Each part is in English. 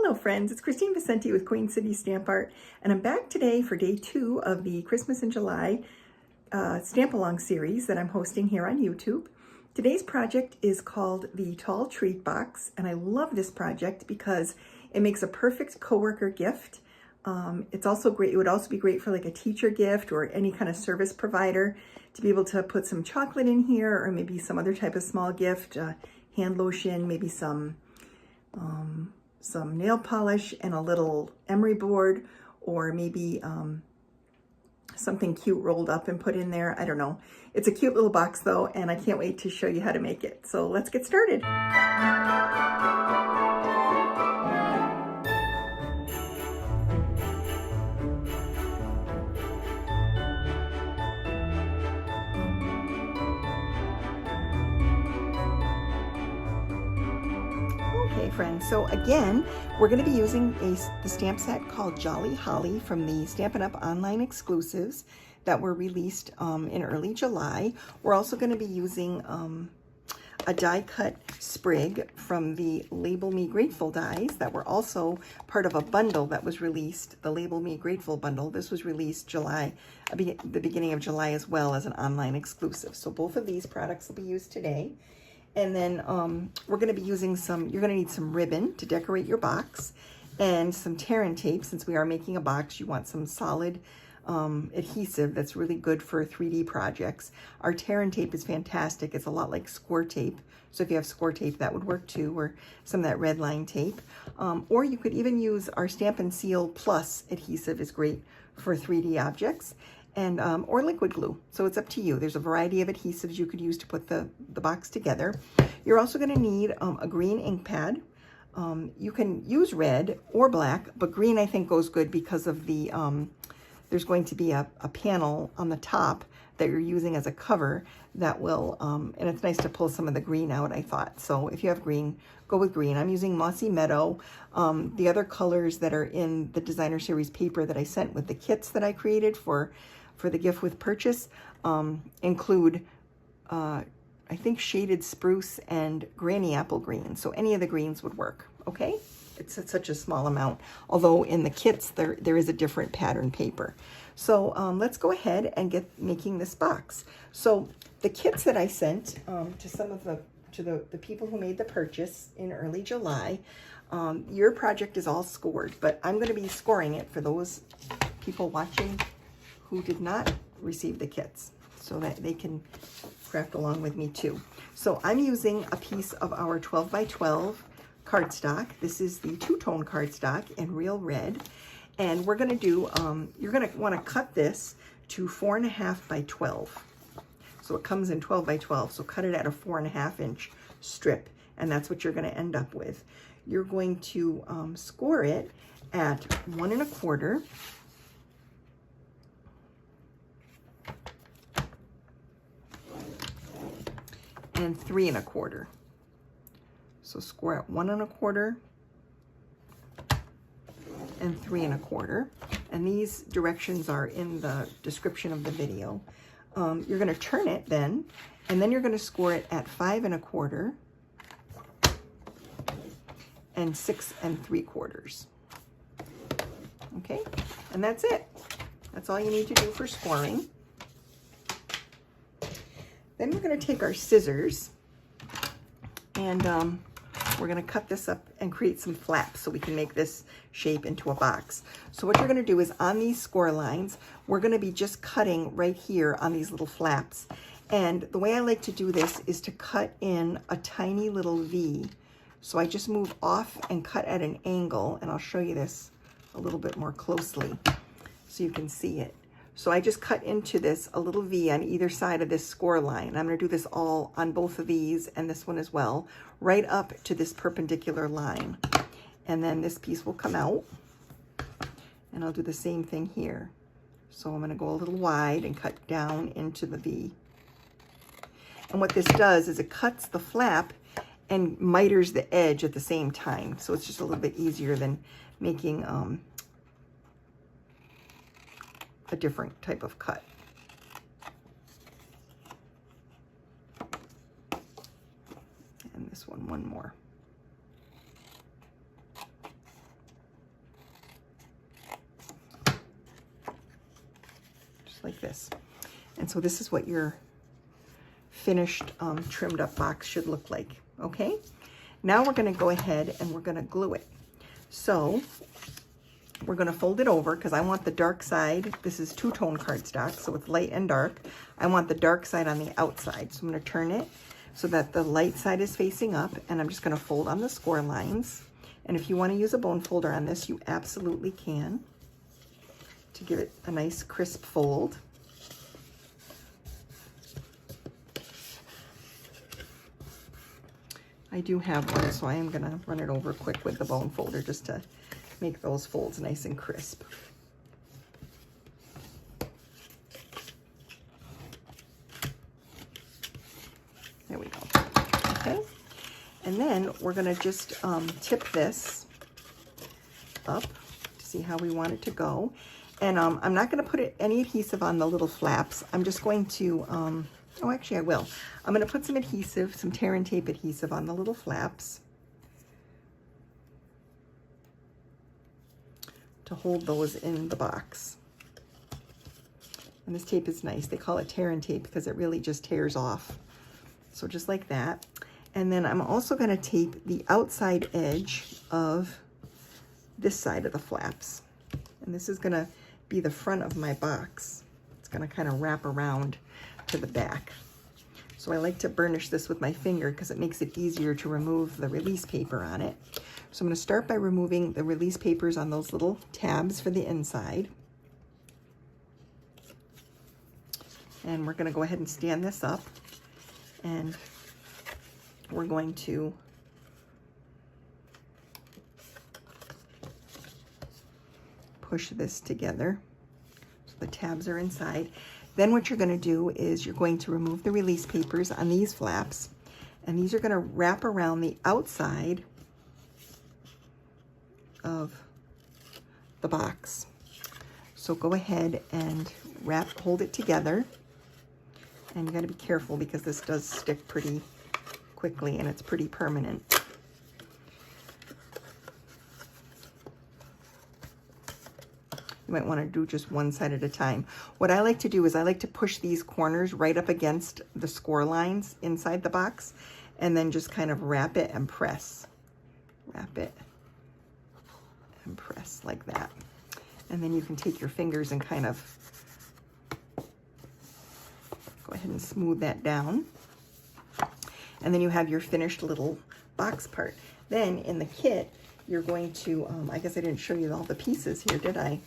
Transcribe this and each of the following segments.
Hello friends, it's Kristine Vicente with Queen City Stamp Art, and I'm back today for day 2 of the Christmas in July Stamp Along series that I'm hosting here on YouTube. Today's project is called the Tall Treat Box, and I love this project because it makes a perfect coworker gift. It's also great, it would also be great for like a teacher gift or any kind of service provider to be able to put some chocolate in here, or maybe some other type of small gift, hand lotion, maybe some nail polish and a little emery board, or maybe something cute rolled up and put in there. I don't know. It's a cute little box though, and I can't wait to show you how to make it. So let's get started. Okay friends, so again, we're going to be using the stamp set called Jolly Holly from the Stampin' Up! Online exclusives that were released in early July. We're also going to be using a die cut sprig from the Label Me Grateful dies that were also part of a bundle that was released, the Label Me Grateful bundle. This was released the beginning of July as well as an online exclusive. So both of these products will be used today. And then we're going to be using you're going to need some ribbon to decorate your box and some tear and tape. Since we are making a box, you want some solid adhesive that's really good for 3D projects. Our tear and tape is fantastic. It's a lot like score tape. So if you have score tape, that would work too, or some of that red line tape. Or you could even use our Stampin' Seal Plus adhesive is great for 3D objects. And or liquid glue, so it's up to you. There's a variety of adhesives you could use to put the box together. You're also going to need a green ink pad. You can use red or black, but green I think goes good because of the there's going to be a panel on the top that you're using as a cover that will and it's nice to pull some of the green out, I thought. So if you have green, go with green. I'm using Mossy Meadow. The other colors that are in the designer series paper that I sent with the kits that I created for the gift with purchase include I think shaded spruce and granny apple green. So any of the greens would work, okay? It's such a small amount, although in the kits there is a different pattern paper. So let's go ahead and get making this box. So the kits that I sent to some of the people who made the purchase in early July, your project is all scored, but I'm going to be scoring it for those people watching who did not receive the kits, so that they can craft along with me too. So I'm using a piece of our 12 by 12 cardstock. This is the two-tone cardstock in real red, and we're going to do you're going to want to cut this to 4.5 by 12. So it comes in 12 by 12, so cut it at a 4.5 inch strip, and that's what you're going to end up with. You're going to score it at 1 1/4 and 3 1/4. So score at 1 1/4 and 3 1/4. And these directions are in the description of the video. You're going to turn it then, and then you're going to score it at 5 1/4 and 6 3/4. Okay, and that's it. That's all you need to do for scoring. Then we're going to take our scissors and we're going to cut this up and create some flaps so we can make this shape into a box. So what you're going to do is on these score lines, we're going to be just cutting right here on these little flaps. And the way I like to do this is to cut in a tiny little V. So I just move off and cut at an angle, and I'll show you this a little bit more closely so you can see it. So I just cut into this a little V on either side of this score line. I'm going to do this all on both of these and this one as well, right up to this perpendicular line. And then this piece will come out, and I'll do the same thing here. So I'm going to go a little wide and cut down into the V. And what this does is it cuts the flap and miters the edge at the same time. So it's just a little bit easier than making a different type of cut. And this one more. like this. And so this is what your finished trimmed up box should look like, okay? Now we're gonna go ahead and we're gonna glue it. So we're gonna fold it over because I want the dark side. This is two-tone cardstock, so it's light and dark. I want the dark side on the outside. So I'm gonna turn it so that the light side is facing up, and I'm just gonna fold on the score lines. And if you wanna use a bone folder on this, you absolutely can, to give it a nice crisp fold. I do have one, so I am gonna run it over quick with the bone folder just to make those folds nice and crisp. There we go. Okay, and then we're gonna just tip this up to see how we want it to go. And I'm not gonna put any adhesive on the little flaps. I'm just going to, oh, actually I will. I'm gonna put some adhesive, some tear and tape adhesive on the little flaps to hold those in the box. And this tape is nice. They call it tear and tape because it really just tears off. So just like that. And then I'm also gonna tape the outside edge of this side of the flaps. And this is gonna be the front of my box. It's gonna kind of wrap around to the back. So I like to burnish this with my finger because it makes it easier to remove the release paper on it. So I'm going to start by removing the release papers on those little tabs for the inside. And we're going to go ahead and stand this up, and we're going to push this together so the tabs are inside. Then what you're going to do is you're going to remove the release papers on these flaps, and these are going to wrap around the outside of the box. So go ahead and hold it together, and you got to be careful because this does stick pretty quickly and it's pretty permanent. You might want to do just one side at a time. What I like to do is I like to push these corners right up against the score lines inside the box, and then just kind of wrap it and press. Wrap it and press like that. And then you can take your fingers and kind of go ahead and smooth that down. And then you have your finished little box part. Then in the kit, you're going to, I guess I didn't show you all the pieces here, did I?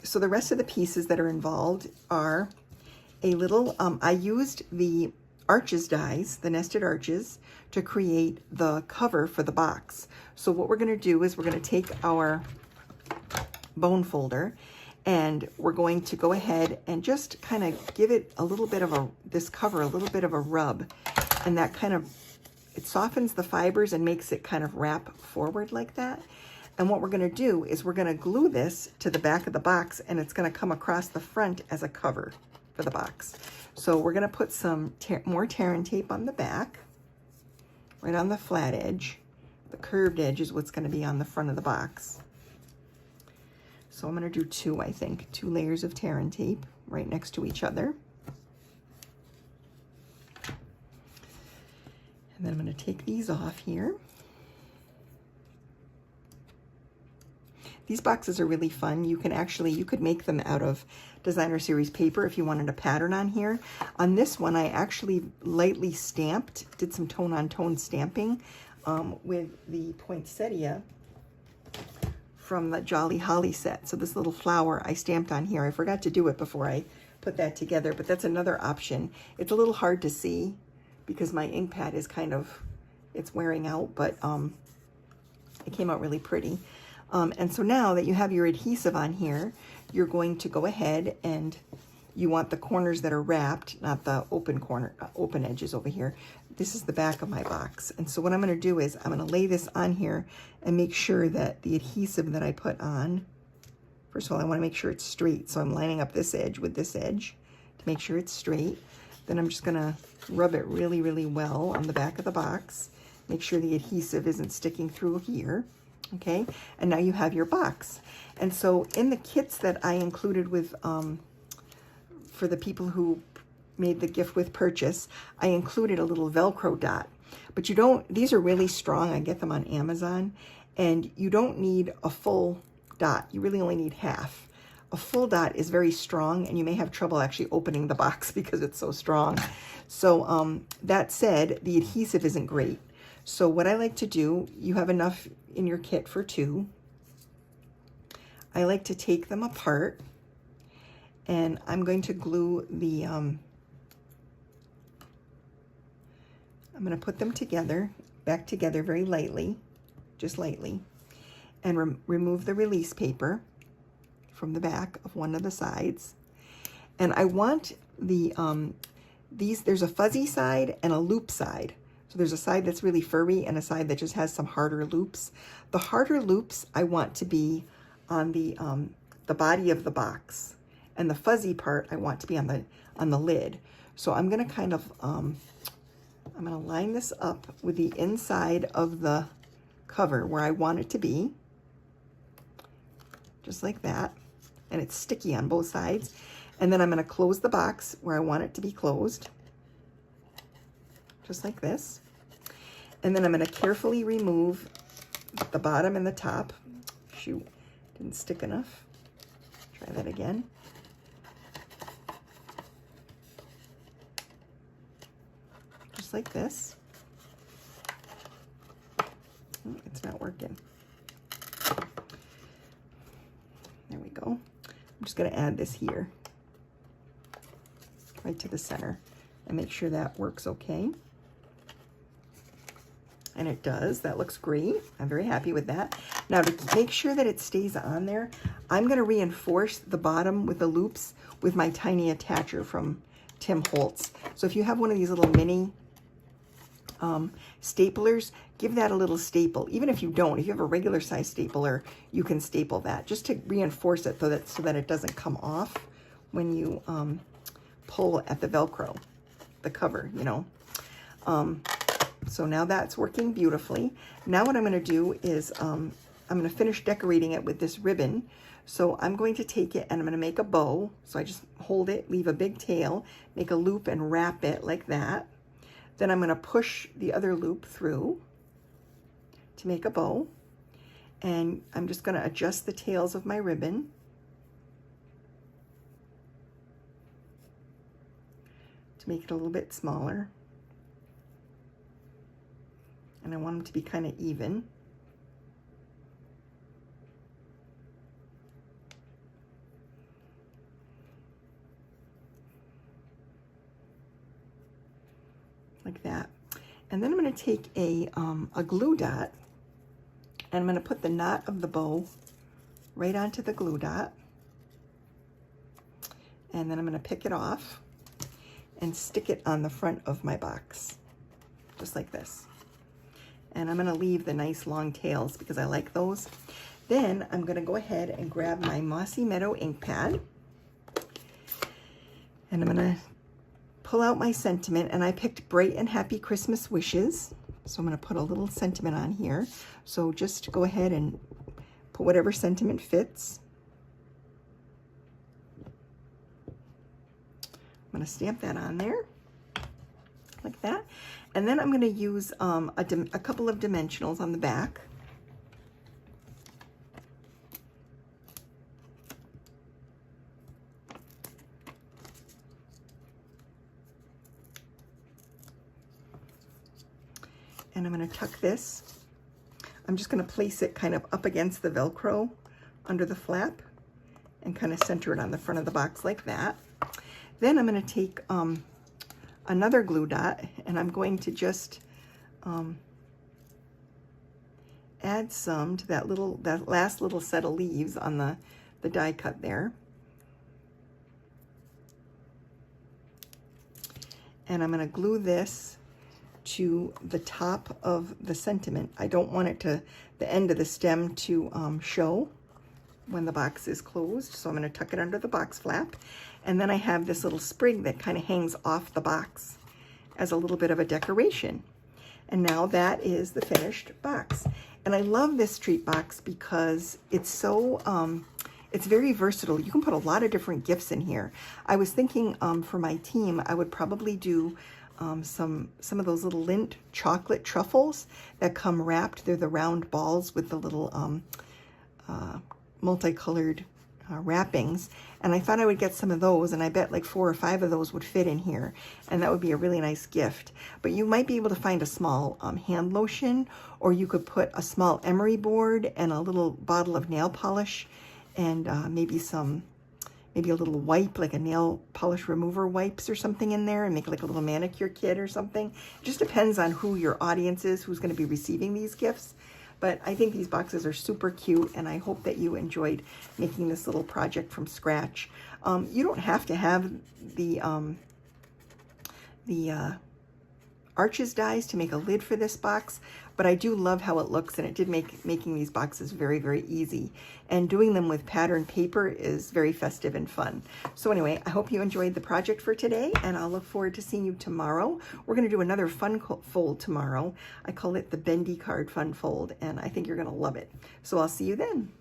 So the rest of the pieces that are involved are a little, I used the arches dies, the nested arches, to create the cover for the box. So what we're gonna do is we're gonna take our bone folder, and we're going to go ahead and just kind of give it a little bit of this cover, a little bit of a rub, and that kind of, it softens the fibers and makes it kind of wrap forward like that. And what we're gonna do is we're gonna glue this to the back of the box, and it's gonna come across the front as a cover for the box. So we're gonna put some more tear and tape on the back, right on the flat edge. The curved edge is what's gonna be on the front of the box. So I'm gonna do two, I think, 2 layers of tear and tape right next to each other. And then I'm gonna take these off here. These boxes are really fun. You could make them out of designer series paper if you wanted a pattern on here. On this one, I actually lightly stamped, did some tone-on-tone stamping with the poinsettia from the Jolly Holly set. So this little flower I stamped on here. I forgot to do it before I put that together, but that's another option. It's a little hard to see because my ink pad is kind of, it's wearing out, but it came out really pretty. And so now that you have your adhesive on here, you're going to go ahead and you want the corners that are wrapped, not the open edges over here. This is the back of my box. And so what I'm gonna do is I'm gonna lay this on here and make sure that the adhesive that I put on, first of all, I wanna make sure it's straight. So I'm lining up this edge with this edge to make sure it's straight. Then I'm just gonna rub it really, really well on the back of the box. Make sure the adhesive isn't sticking through here. Okay, and now you have your box. And so in the kits that I included with for the people who made the gift with purchase, I included a little Velcro dot. But you don't, these are really strong. I get them on Amazon. And you don't need a full dot. You really only need half. A full dot is very strong, and you may have trouble actually opening the box because it's so strong. So that said, the adhesive isn't great. So what I like to do, you have enough in your kit for 2. I like to take them apart, and I'm going to glue the, I'm going to put them together, back together very lightly, just lightly, and remove the release paper from the back of one of the sides. And I want the, there's a fuzzy side and a loop side. So there's a side that's really furry and a side that just has some harder loops. The harder loops I want to be on the body of the box, and the fuzzy part I want to be on the lid. So I'm gonna kind of, I'm gonna line this up with the inside of the cover where I want it to be, just like that. And it's sticky on both sides. And then I'm gonna close the box where I want it to be closed, just like this. And then I'm gonna carefully remove the bottom and the top. Shoot, didn't stick enough. Try that again. Just like this. Oh, it's not working. There we go. I'm just gonna add this here, right to the center, and make sure that works okay. And it does. That looks great. I'm very happy with that. Now, to make sure that it stays on there, I'm going to reinforce the bottom with the loops with my tiny attacher from Tim Holtz. So if you have one of these little mini staplers, give that a little staple. Even if you don't, if you have a regular size stapler, you can staple that just to reinforce it so that it doesn't come off when you pull at the Velcro, the cover, you know. So now that's working beautifully. Now what I'm going to do is I'm going to finish decorating it with this ribbon. So I'm going to take it and I'm going to make a bow. So I just hold it, leave a big tail, make a loop and wrap it like that. Then I'm going to push the other loop through to make a bow. And I'm just going to adjust the tails of my ribbon to make it a little bit smaller. And I want them to be kind of even. Like that. And then I'm going to take a glue dot, and I'm going to put the knot of the bow right onto the glue dot. And then I'm going to pick it off and stick it on the front of my box, just like this. And I'm going to leave the nice long tails because I like those. Then I'm going to go ahead and grab my Mossy Meadow ink pad. And I'm going to pull out my sentiment. And I picked Bright and Happy Christmas Wishes. So I'm going to put a little sentiment on here. So just go ahead and put whatever sentiment fits. I'm going to stamp that on there, like that. And then I'm going to use a couple of dimensionals on the back. And I'm going to tuck this. I'm just going to place it kind of up against the Velcro under the flap and kind of center it on the front of the box like that. Then I'm going to take another glue dot, and I'm going to just add some to that last little set of leaves on the die cut there. And I'm going to glue this to the top of the sentiment. I don't want it to, the end of the stem to show when the box is closed. So I'm going to tuck it under the box flap. And then I have this little sprig that kind of hangs off the box as a little bit of a decoration. And now that is the finished box. And I love this treat box because it's so, It's very versatile. You can put a lot of different gifts in here. I was thinking for my team, I would probably do some of those little Lindt chocolate truffles that come wrapped. They're the round balls with the little multicolored wrappings, and I thought I would get some of those, and I bet like 4 or 5 of those would fit in here, and that would be a really nice gift. But you might be able to find a small hand lotion, or you could put a small emery board and a little bottle of nail polish, and maybe a little wipe, like a nail polish remover wipes or something in there, and make like a little manicure kit or something. It just depends on who your audience is, who's going to be receiving these gifts. But I think these boxes are super cute, and I hope that you enjoyed making this little project from scratch. You don't have to have the Arches dies to make a lid for this box, but I do love how it looks, and it did make making these boxes very, very easy. And doing them with pattern paper is very festive and fun. So anyway, I hope you enjoyed the project for today, and I'll look forward to seeing you tomorrow. We're going to do another fun fold tomorrow. I call it the Bendy Card Fun Fold, and I think you're going to love it. So I'll see you then.